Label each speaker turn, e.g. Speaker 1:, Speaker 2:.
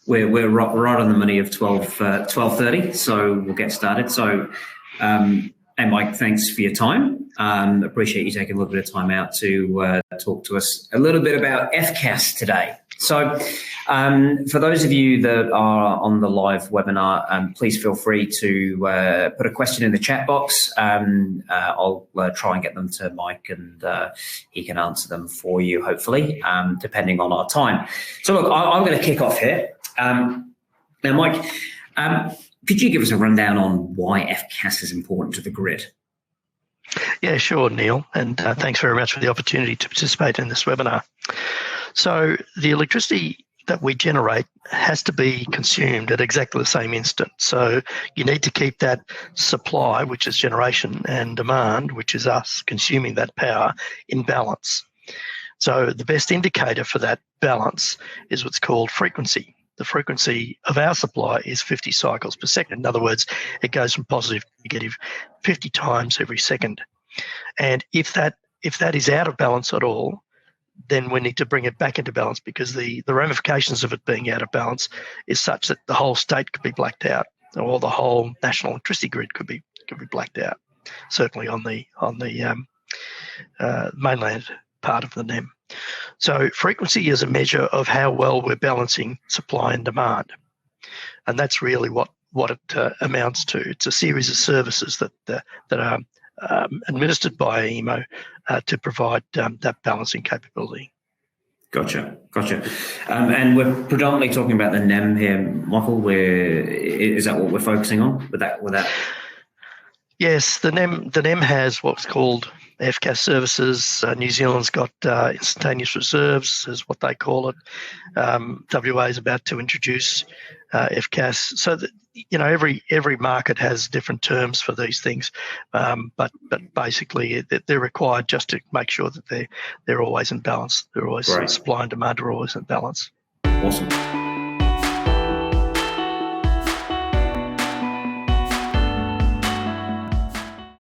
Speaker 1: We're right on the money of 12:30, so we'll get started. So, and Mike, thanks for your time. Appreciate you taking a little bit of time out to talk to us a little bit about FCAS today. So, for those of you that are on the live webinar, please feel free to put a question in the chat box. I'll try and get them to Mike, and he can answer them for you, hopefully, depending on our time. So, look, I'm going to kick off here. Now, Mike, could you give us a rundown on why FCAS is important to the grid?
Speaker 2: Yeah, sure, Neil, and thanks very much for the opportunity to participate in this webinar. So the electricity that we generate has to be consumed at exactly the same instant. So you need to keep that supply, which is generation, and demand, which is us consuming that power, in balance. So the best indicator for that balance is what's called frequency. The frequency of our supply is 50 cycles per second. In other words, it goes from positive to negative 50 times every second. And if that is out of balance at all, then we need to bring it back into balance, because the ramifications of it being out of balance is such that the whole state could be blacked out, or the whole national electricity grid could be blacked out. Certainly on the mainland part of the NEM. So frequency is a measure of how well we're balancing supply and demand, and that's really what it amounts to. It's a series of services that are administered by AEMO to provide that balancing capability.
Speaker 1: Gotcha. And we're predominantly talking about the NEM here, Michael. Is that what we're focusing on with that?
Speaker 2: Yes, the NEM has what's called FCAS services. New Zealand's got instantaneous reserves, is what they call it. WA is about to introduce FCAS. So that, every market has different terms for these things, but basically they're required just to make sure that they're always in balance. They're always, supply and demand are always in balance.
Speaker 1: Awesome.